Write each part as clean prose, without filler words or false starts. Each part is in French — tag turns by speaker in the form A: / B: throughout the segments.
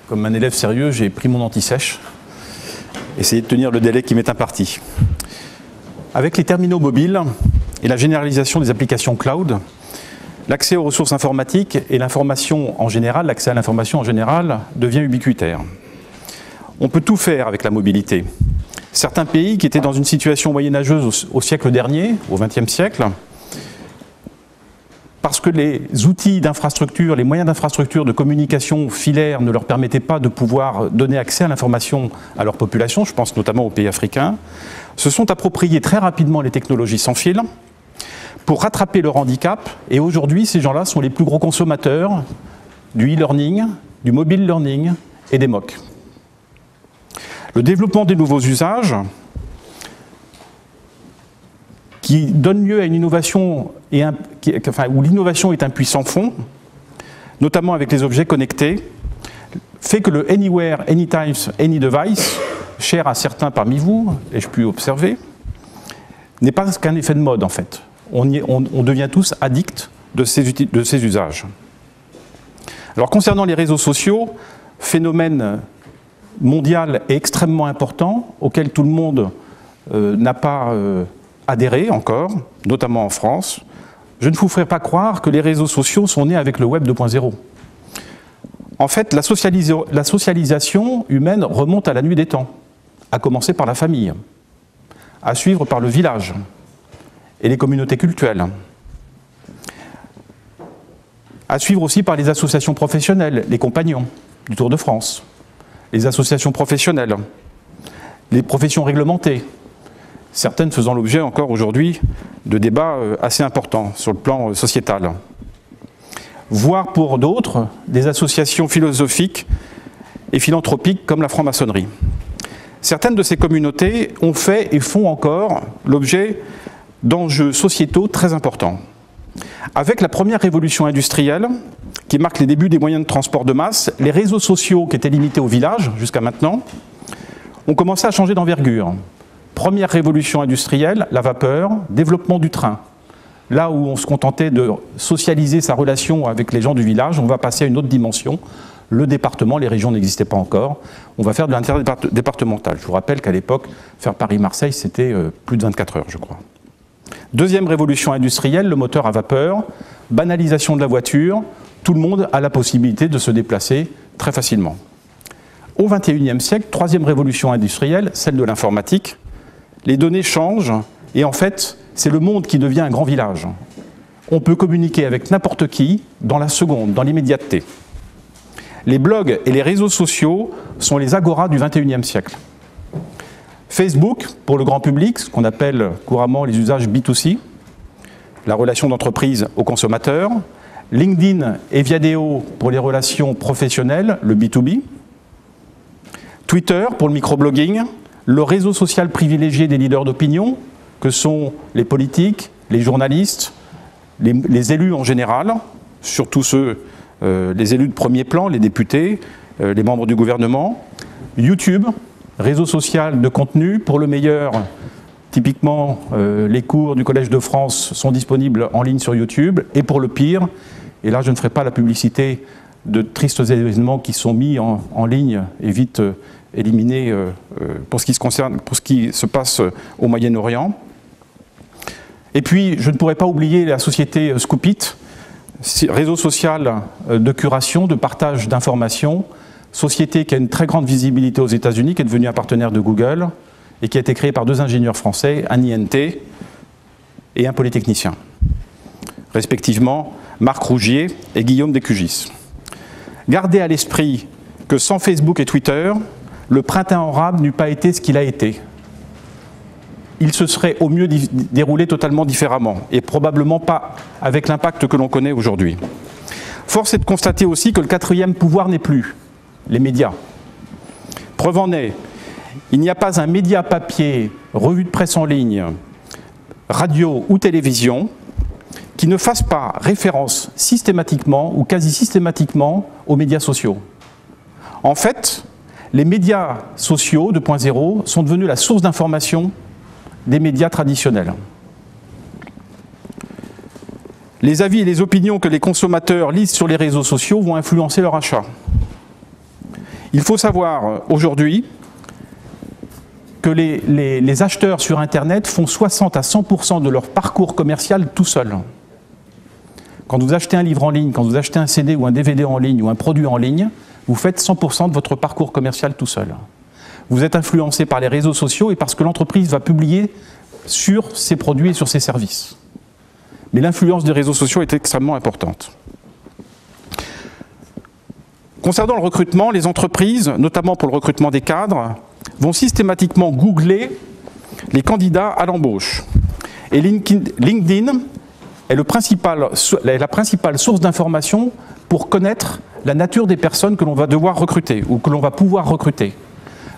A: Comme un élève sérieux, j'ai pris mon anti-sèche, essayé de tenir le délai qui m'est imparti. Avec les terminaux mobiles et la généralisation des applications cloud, l'accès aux ressources informatiques et l'information en général, l'accès à l'information en général devient ubiquitaire. On peut tout faire avec la mobilité. Certains pays qui étaient dans une situation moyenâgeuse au siècle dernier, au XXe siècle, parce que les outils d'infrastructure, les moyens d'infrastructure de communication filaire ne leur permettaient pas de pouvoir donner accès à l'information à leur population, je pense notamment aux pays africains, se sont appropriés très rapidement les technologies sans fil pour rattraper leur handicap. Et aujourd'hui, ces gens-là sont les plus gros consommateurs du e-learning, du mobile learning et des MOOC. Le développement des nouveaux usages qui donne lieu à une innovation où l'innovation est un puissant fond, notamment avec les objets connectés, fait que le Anywhere, Anytime, Any Device, cher à certains parmi vous, et je puis observer, n'est pas qu'un effet de mode en fait. On devient tous addicts de ces usages. Alors concernant les réseaux sociaux, phénomène mondial et extrêmement important, auquel tout le monde n'a pas adhéré encore, notamment en France, je ne vous ferai pas croire que les réseaux sociaux sont nés avec le Web 2.0. En fait, la socialisation humaine remonte à la nuit des temps, à commencer par la famille, à suivre par le village et les communautés cultuelles, à suivre aussi par les associations professionnelles, les compagnons du Tour de France, les associations professionnelles, les professions réglementées, certaines faisant l'objet encore aujourd'hui de débats assez importants sur le plan sociétal. Voire pour d'autres, des associations philosophiques et philanthropiques comme la franc-maçonnerie. Certaines de ces communautés ont fait et font encore l'objet d'enjeux sociétaux très importants. Avec la première révolution industrielle, qui marque les débuts des moyens de transport de masse, les réseaux sociaux qui étaient limités au village jusqu'à maintenant ont commencé à changer d'envergure. Première révolution industrielle, la vapeur, développement du train. Là où on se contentait de socialiser sa relation avec les gens du village, on va passer à une autre dimension. Le département, les régions n'existaient pas encore. On va faire de l'interdépartemental. Je vous rappelle qu'à l'époque, faire Paris-Marseille, c'était plus de 24 heures, je crois. Deuxième révolution industrielle, le moteur à vapeur, banalisation de la voiture. Tout le monde a la possibilité de se déplacer très facilement. Au XXIe siècle, troisième révolution industrielle, celle de l'informatique. Les données changent et en fait, c'est le monde qui devient un grand village. On peut communiquer avec n'importe qui dans la seconde, dans l'immédiateté. Les blogs et les réseaux sociaux sont les agoras du XXIe siècle. Facebook, pour le grand public, ce qu'on appelle couramment les usages B2C, la relation d'entreprise au consommateur. LinkedIn et Viadeo pour les relations professionnelles, le B2B. Twitter pour le microblogging. Le réseau social privilégié des leaders d'opinion, que sont les politiques, les journalistes, les élus en général, surtout les élus de premier plan, les députés, les membres du gouvernement. YouTube, réseau social de contenu, pour le meilleur, typiquement les cours du Collège de France sont disponibles en ligne sur YouTube, et pour le pire, et là je ne ferai pas la publicité de tristes événements qui sont mis en ligne et vite éliminés pour ce qui se passe au Moyen-Orient. Et puis, je ne pourrais pas oublier la société Scoopit, réseau social de curation, de partage d'informations, société qui a une très grande visibilité aux États-Unis, qui est devenue un partenaire de Google et qui a été créée par deux ingénieurs français, un INT et un polytechnicien, respectivement Marc Rougier et Guillaume Descugis. Gardez à l'esprit que sans Facebook et Twitter, le printemps arabe n'eût pas été ce qu'il a été. Il se serait au mieux déroulé totalement différemment, et probablement pas avec l'impact que l'on connaît aujourd'hui. Force est de constater aussi que le quatrième pouvoir n'est plus les médias. Preuve en est, Il n'y a pas un média papier, revue de presse en ligne, radio ou télévision qui ne fasse pas référence systématiquement ou quasi systématiquement aux médias sociaux. En fait, les médias sociaux 2.0 sont devenus la source d'information des médias traditionnels. Les avis et les opinions que les consommateurs lisent sur les réseaux sociaux vont influencer leur achat. Il faut savoir aujourd'hui que les acheteurs sur Internet font 60 à 100% de leur parcours commercial tout seuls. Quand vous achetez un livre en ligne, quand vous achetez un CD ou un DVD en ligne ou un produit en ligne, vous faites 100% de votre parcours commercial tout seul. Vous êtes influencé par les réseaux sociaux et parce que l'entreprise va publier sur ses produits et sur ses services. Mais l'influence des réseaux sociaux est extrêmement importante. Concernant le recrutement, les entreprises, notamment pour le recrutement des cadres, vont systématiquement googler les candidats à l'embauche. Et LinkedIn est la principale source d'information pour connaître la nature des personnes que l'on va devoir recruter ou que l'on va pouvoir recruter,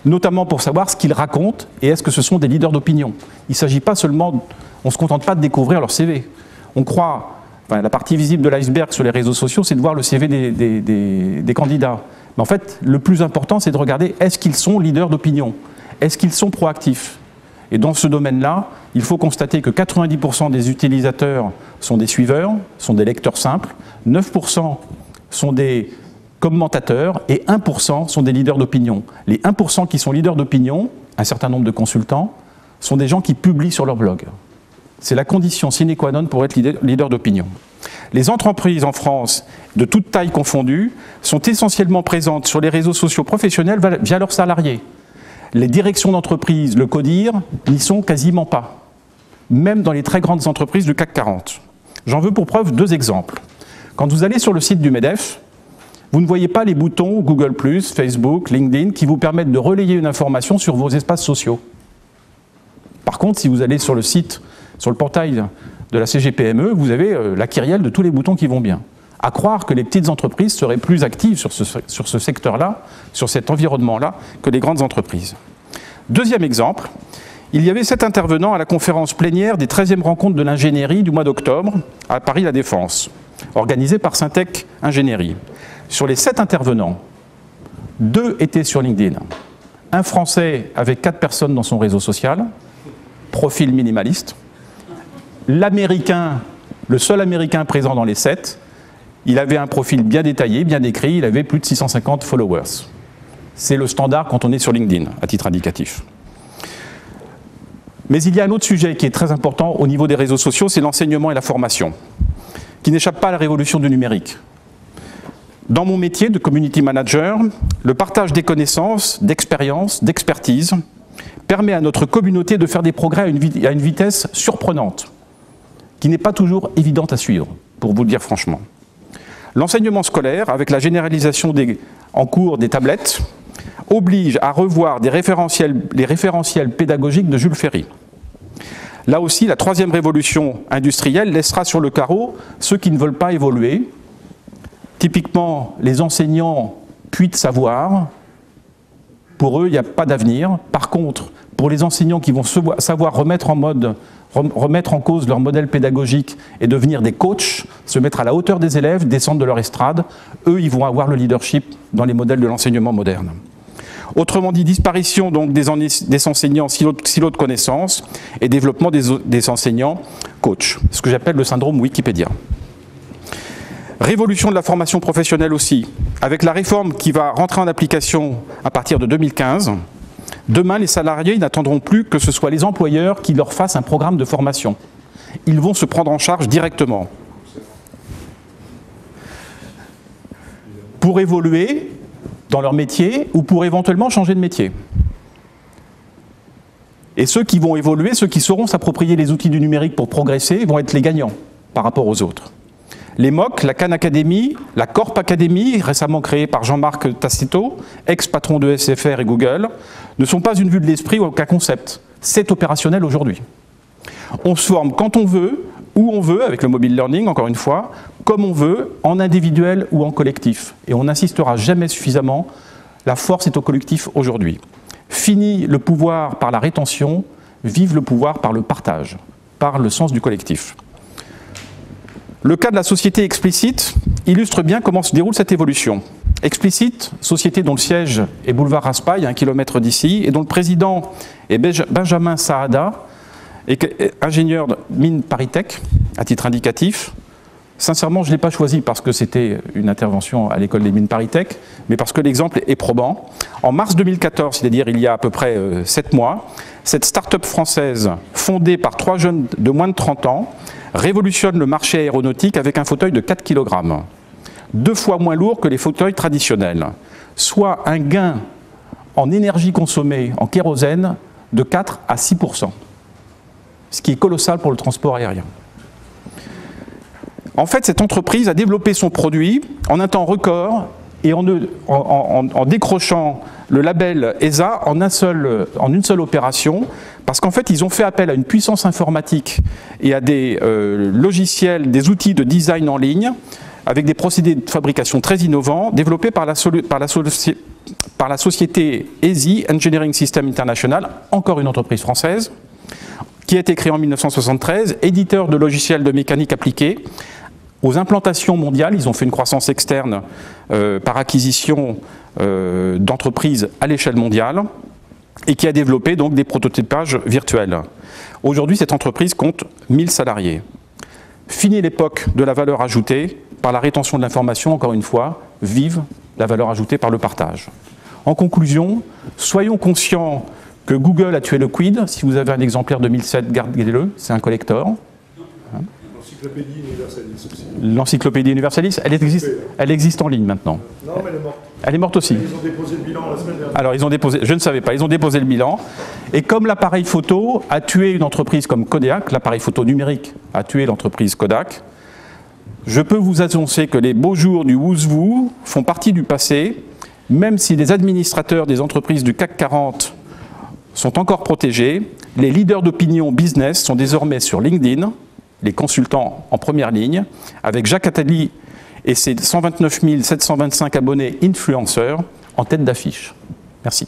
A: notamment pour savoir ce qu'ils racontent et est-ce que ce sont des leaders d'opinion. Il ne s'agit pas seulement, on ne se contente pas de découvrir leur CV. On croit, enfin, la partie visible de l'iceberg sur les réseaux sociaux, c'est de voir le CV des candidats. Mais en fait, le plus important, c'est de regarder est-ce qu'ils sont leaders d'opinion, est-ce qu'ils sont proactifs. Et dans ce domaine-là, il faut constater que 90% des utilisateurs sont des suiveurs, sont des lecteurs simples, 9% sont des commentateurs et 1% sont des leaders d'opinion. Les 1% qui sont leaders d'opinion, un certain nombre de consultants, sont des gens qui publient sur leur blog. C'est la condition sine qua non pour être leader d'opinion. Les entreprises en France, de toute taille confondue, sont essentiellement présentes sur les réseaux sociaux professionnels via leurs salariés. Les directions d'entreprise, le CODIR, n'y sont quasiment pas, même dans les très grandes entreprises du CAC 40. J'en veux pour preuve 2 exemples. Quand vous allez sur le site du MEDEF, vous ne voyez pas les boutons Google+, Facebook, LinkedIn qui vous permettent de relayer une information sur vos espaces sociaux. Par contre, si vous allez sur le site, sur le portail de la CGPME, vous avez la kyrielle de tous les boutons qui vont bien. À croire que les petites entreprises seraient plus actives sur ce secteur-là, sur cet environnement-là, que les grandes entreprises. Deuxième exemple, il y avait 7 intervenants à la conférence plénière des 13e rencontres de l'ingénierie du mois d'octobre à Paris La Défense, organisée par Syntec Ingénierie. Sur les 7 intervenants, 2 étaient sur LinkedIn. Un Français avec 4 personnes dans son réseau social, profil minimaliste. L'Américain, le seul Américain présent dans les 7, il avait un profil bien détaillé, bien décrit, il avait plus de 650 followers. C'est le standard quand on est sur LinkedIn, à titre indicatif. Mais il y a un autre sujet qui est très important au niveau des réseaux sociaux, c'est l'enseignement et la formation, qui n'échappe pas à la révolution du numérique. Dans mon métier de community manager, le partage des connaissances, d'expériences, d'expertise permet à notre communauté de faire des progrès à une vitesse surprenante, qui n'est pas toujours évidente à suivre, pour vous le dire franchement. L'enseignement scolaire, avec la généralisation en cours des tablettes, oblige à revoir les référentiels pédagogiques de Jules Ferry. Là aussi, la 3e révolution industrielle laissera sur le carreau ceux qui ne veulent pas évoluer. Typiquement, les enseignants puits de savoir, pour eux, il n'y a pas d'avenir. Par contre, pour les enseignants qui vont savoir remettre en cause leur modèle pédagogique et devenir des coachs, se mettre à la hauteur des élèves, descendre de leur estrade, eux, ils vont avoir le leadership dans les modèles de l'enseignement moderne. Autrement dit, disparition donc des enseignants silos de connaissances et développement des enseignants coachs, ce que j'appelle le syndrome Wikipédia. Révolution de la formation professionnelle aussi, avec la réforme qui va rentrer en application à partir de 2015. Demain, les salariés n'attendront plus que ce soit les employeurs qui leur fassent un programme de formation. Ils vont se prendre en charge directement. Pour évoluer dans leur métier ou pour éventuellement changer de métier. Et ceux qui vont évoluer, ceux qui sauront s'approprier les outils du numérique pour progresser, vont être les gagnants par rapport aux autres. Les MOOC, la Khan Academy, la Corp Academy, récemment créée par Jean-Marc Taceto, ex-patron de SFR et Google, ne sont pas une vue de l'esprit ou aucun concept. C'est opérationnel aujourd'hui. On se forme quand on veut, où on veut, avec le mobile learning, encore une fois, comme on veut, en individuel ou en collectif. Et on n'insistera jamais suffisamment, la force est au collectif aujourd'hui. Fini le pouvoir par la rétention, vive le pouvoir par le partage, par le sens du collectif. Le cas de la société Explicit illustre bien comment se déroule cette évolution. Explicit, société dont le siège est boulevard Raspail, à 1 kilomètre d'ici, et dont le président est Benjamin Saada, ingénieur de mine ParisTech, à titre indicatif. Sincèrement, je ne l'ai pas choisi parce que c'était une intervention à l'école des mines ParisTech, mais parce que l'exemple est probant. En mars 2014, c'est-à-dire il y a à peu près 7 mois, cette start-up française, fondée par 3 jeunes de moins de 30 ans, révolutionne le marché aéronautique avec un fauteuil de 4 kg, 2 fois moins lourd que les fauteuils traditionnels, soit un gain en énergie consommée en kérosène de 4 à 6%, ce qui est colossal pour le transport aérien. En fait, cette entreprise a développé son produit en un temps record et en décrochant le label ESA en une seule opération, parce qu'en fait, ils ont fait appel à une puissance informatique et à des logiciels, des outils de design en ligne, avec des procédés de fabrication très innovants, développés par la société ESI, Engineering System International, encore une entreprise française, qui a été créée en 1973, éditeur de logiciels de mécanique appliquée. Aux implantations mondiales, ils ont fait une croissance externe par acquisition d'entreprises à l'échelle mondiale et qui a développé donc des prototypages virtuels. Aujourd'hui, cette entreprise compte 1000 salariés. Fini l'époque de la valeur ajoutée par la rétention de l'information, encore une fois, vive la valeur ajoutée par le partage. En conclusion, soyons conscients que Google a tué le quid. Si vous avez un exemplaire 2007, gardez-le, c'est un collector.
B: L'encyclopédie Universalis aussi.
A: L'encyclopédie Universalis, elle existe en ligne maintenant.
B: Non, mais elle est morte.
A: Elle est morte aussi.
B: Ils ont déposé le bilan la semaine dernière.
A: Alors, ils ont déposé, je ne savais pas, ils ont déposé le bilan. Et comme l'appareil photo a tué une entreprise comme Kodak, l'appareil photo numérique a tué l'entreprise Kodak, je peux vous annoncer que les beaux jours du Wouzvou font partie du passé, même si les administrateurs des entreprises du CAC 40 sont encore protégés, les leaders d'opinion business sont désormais sur LinkedIn, les consultants en première ligne, avec Jacques Attali et ses 129 725 abonnés influenceurs en tête d'affiche. Merci.